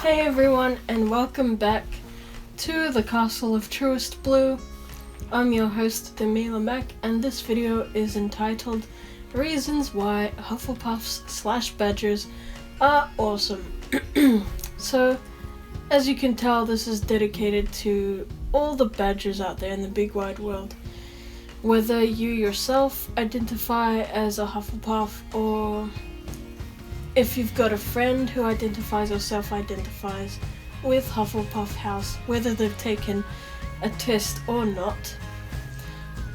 Hey everyone, and welcome back to the Castle of Truest Blue. I'm your host, Demila Mac, and this video is entitled Reasons Why Hufflepuffs / Badgers Are Awesome. So, as you can tell, this is dedicated to all the badgers out there in the big wide world. Whether you yourself identify as a Hufflepuff, or if you've got a friend who identifies or self-identifies with Hufflepuff House, whether they've taken a test or not,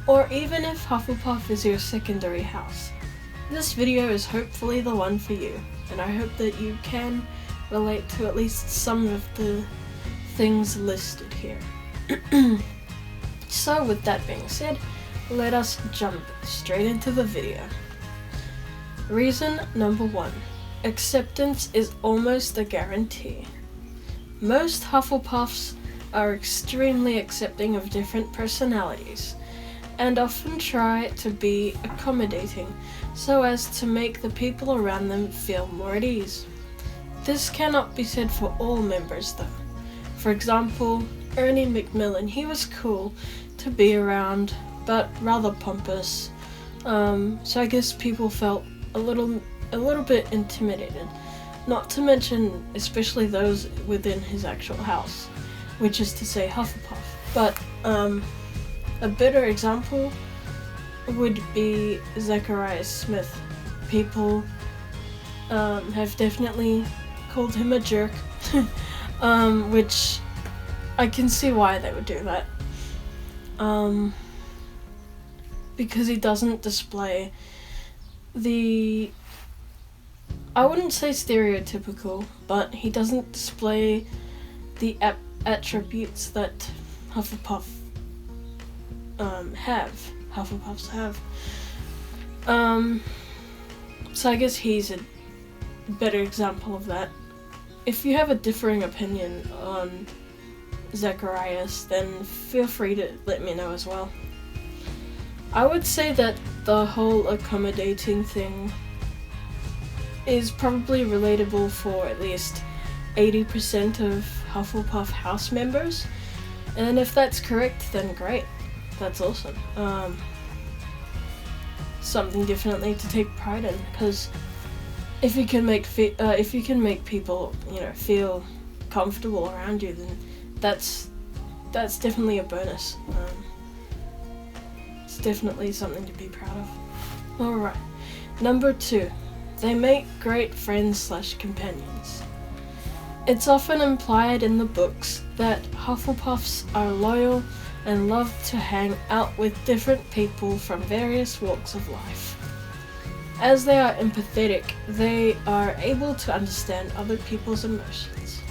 or even if Hufflepuff is your secondary house, this video is hopefully the one for you, and I hope that you can relate to at least some of the things listed here. So with that being said, let us jump straight into the video. Reason number 1. Acceptance is almost a guarantee. Most Hufflepuffs are extremely accepting of different personalities, and often try to be accommodating so as to make the people around them feel more at ease. This cannot be said for all members though. For example, Ernie Macmillan, he was cool to be around, but rather pompous, so I guess people felt a little bit intimidated, not to mention especially those within his actual house, which is to say Hufflepuff. But a better example would be Zacharias Smith. People have definitely called him a jerk, which I can see why they would do that, because he doesn't display the, I wouldn't say stereotypical, but he doesn't display the attributes that Hufflepuffs have. So I guess he's a better example of that. If you have a differing opinion on Zacharias, then feel free to let me know as well. I would say that the whole accommodating thing is probably relatable for at least 80% of Hufflepuff house members, and if that's correct, then great, that's awesome. Something definitely to take pride in, because if you can make people, feel comfortable around you, then that's definitely a bonus. It's definitely something to be proud of. Alright, number 2. They make great friends / companions. It's often implied in the books that Hufflepuffs are loyal and love to hang out with different people from various walks of life. As they are empathetic, they are able to understand other people's emotions.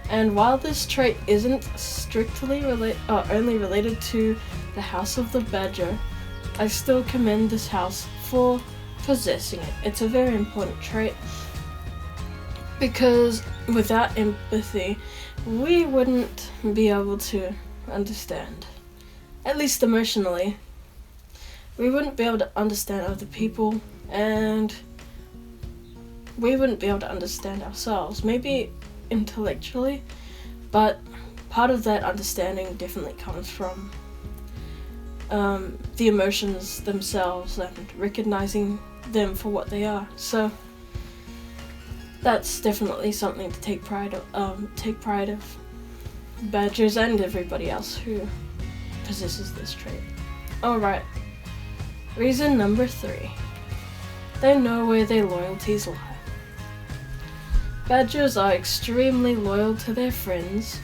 And while this trait isn't strictly only related to the House of the Badger, I still commend this house for possessing it. It's a very important trait, because without empathy, we wouldn't be able to understand, at least emotionally. We wouldn't be able to understand other people, and we wouldn't be able to understand ourselves. Maybe intellectually, but part of that understanding definitely comes from the emotions themselves and recognizing them for what they are. So that's definitely something to take pride of badgers and everybody else who possesses this trait. Alright, reason number 3. They know where their loyalties lie. Badgers are extremely loyal to their friends.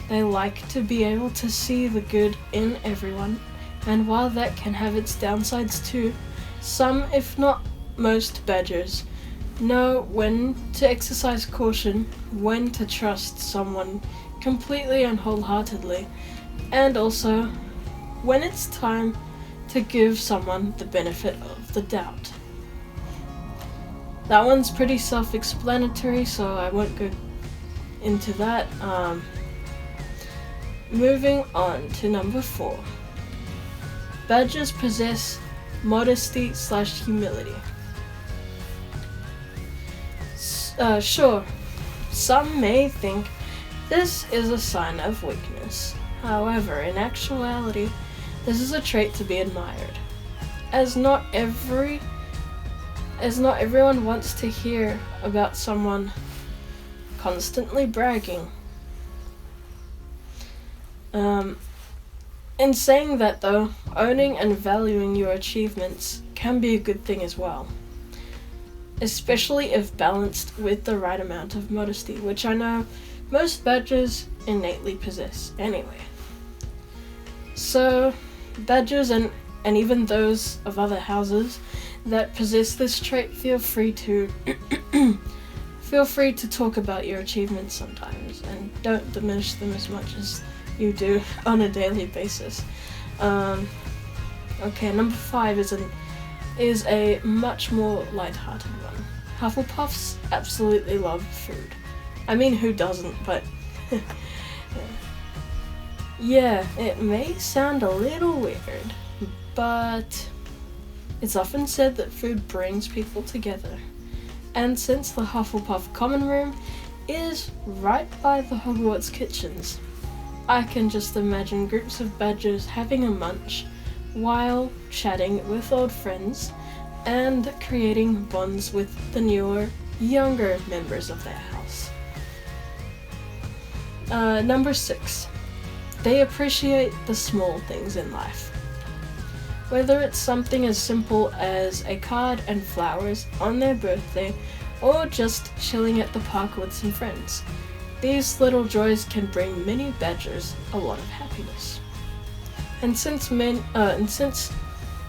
They like to be able to see the good in everyone, and while that can have its downsides too, some, if not most, badgers know when to exercise caution, when to trust someone completely and wholeheartedly, and also when it's time to give someone the benefit of the doubt. That one's pretty self-explanatory, so I won't go into that. Moving on to number 4. Badgers possess modesty / humility. Sure, Some may think this is a sign of weakness. However, in actuality, this is a trait to be admired, as not everyone wants to hear about someone constantly bragging. In saying that though, owning and valuing your achievements can be a good thing as well, especially if balanced with the right amount of modesty, which I know most badgers innately possess anyway. So, badgers and even those of other houses that possess this trait, feel free to talk about your achievements sometimes, and don't diminish them as much as you do on a daily basis. Okay, number 5 is a much more lighthearted one. Hufflepuffs absolutely love food. I mean, who doesn't, but yeah, it may sound a little weird, but it's often said that food brings people together. And since the Hufflepuff common room is right by the Hogwarts kitchens, I can just imagine groups of badgers having a munch while chatting with old friends and creating bonds with the newer, younger members of their house. Number 6. They appreciate the small things in life. Whether it's something as simple as a card and flowers on their birthday, or just chilling at the park with some friends, these little joys can bring many badgers a lot of happiness. And since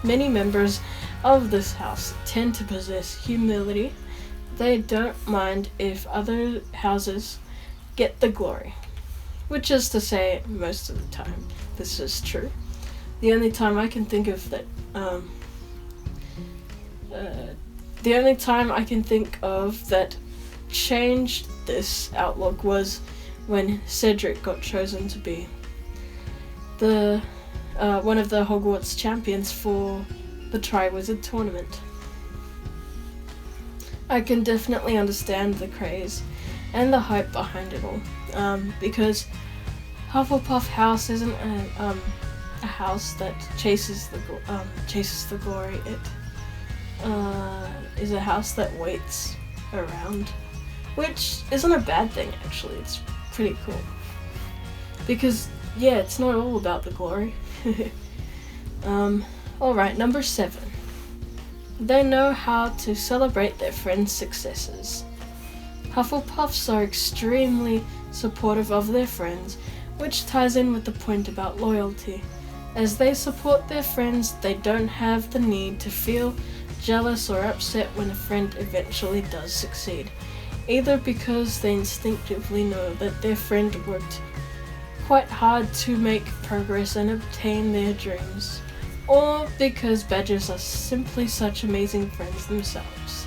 many members of this house tend to possess humility, they don't mind if other houses get the glory. Which is to say, most of the time, this is true. The only time I can think of that changed this outlook was when Cedric got chosen to be the one of the Hogwarts champions for the Triwizard Tournament. I can definitely understand the craze and the hype behind it all, because Hufflepuff House isn't a house that chases the glory. It is a house that waits around, which isn't a bad thing actually. It's pretty cool because it's not all about the glory. Alright, number 7. They know how to celebrate their friends' successes. Hufflepuffs are extremely supportive of their friends, which ties in with the point about loyalty. As they support their friends, they don't have the need to feel jealous or upset when a friend eventually does succeed, either because they instinctively know that their friend worked quite hard to make progress and obtain their dreams, or because badgers are simply such amazing friends themselves.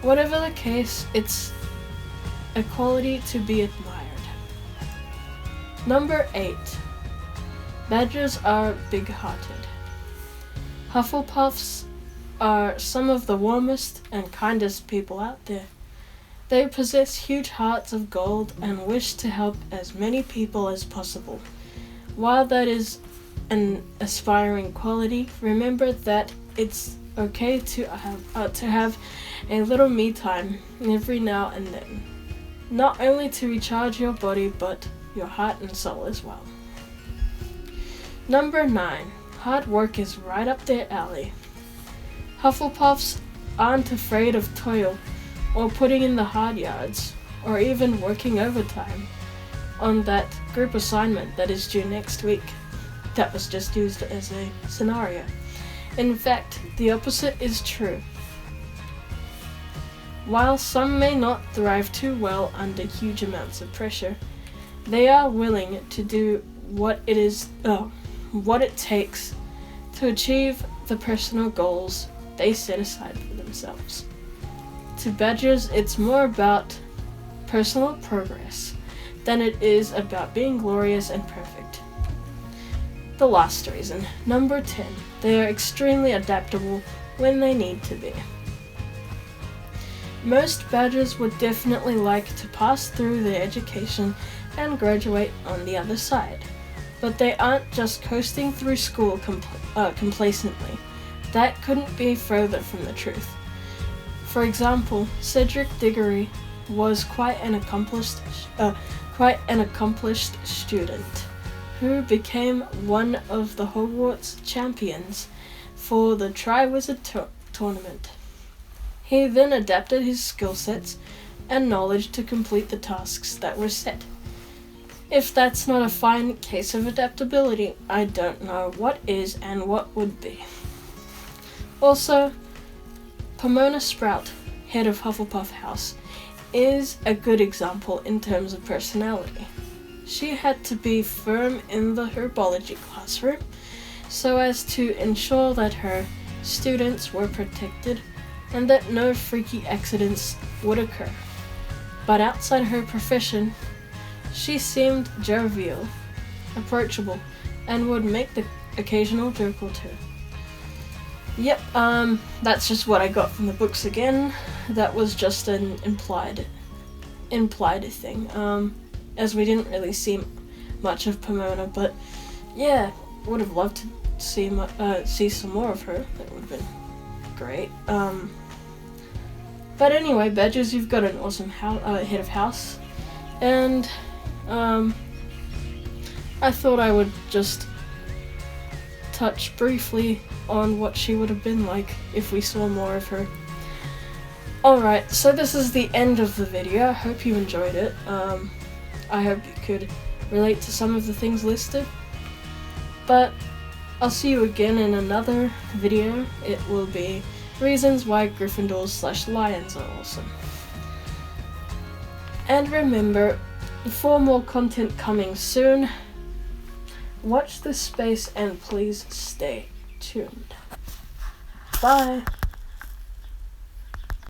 Whatever the case, it's a quality to be admired. Number 8. Badgers are big-hearted. Hufflepuffs are some of the warmest and kindest people out there. They possess huge hearts of gold and wish to help as many people as possible. While that is an aspiring quality, remember that it's okay to have a little me time every now and then, not only to recharge your body but your heart and soul as well. Number 9. Hard work is right up their alley. Hufflepuffs aren't afraid of toil or putting in the hard yards or even working overtime on that group assignment that is due next week. That was just used as a scenario. In fact, the opposite is true. While some may not thrive too well under huge amounts of pressure, they are willing to do what it takes to achieve the personal goals they set aside for themselves. To badgers, it's more about personal progress than it is about being glorious and perfect. The last reason, number 10, they are extremely adaptable when they need to be. Most badgers would definitely like to pass through their education and graduate on the other side. But they aren't just coasting through school complacently. That couldn't be further from the truth. For example, Cedric Diggory was quite an accomplished student who became one of the Hogwarts champions for the Triwizard Tournament. He then adapted his skill sets and knowledge to complete the tasks that were set. If that's not a fine case of adaptability, I don't know what is and what would be. Also, Pomona Sprout, head of Hufflepuff House, is a good example in terms of personality. She had to be firm in the herbology classroom so as to ensure that her students were protected and that no freaky accidents would occur. But outside her profession, she seemed jovial, approachable, and would make the occasional joke or two. Yep, that's just what I got from the books again. That was just an implied thing, as we didn't really see much of Pomona, but yeah, would have loved to see some more of her. That would have been great. But anyway, Badgers, you've got an awesome head of house, and I thought I would just touch briefly on what she would have been like if we saw more of her. Alright, so this is the end of the video. I hope you enjoyed it. I hope you could relate to some of the things listed. But I'll see you again in another video. It will be reasons why Gryffindors/Lions are awesome. And remember, for more content coming soon, watch this space and please stay tuned. Bye!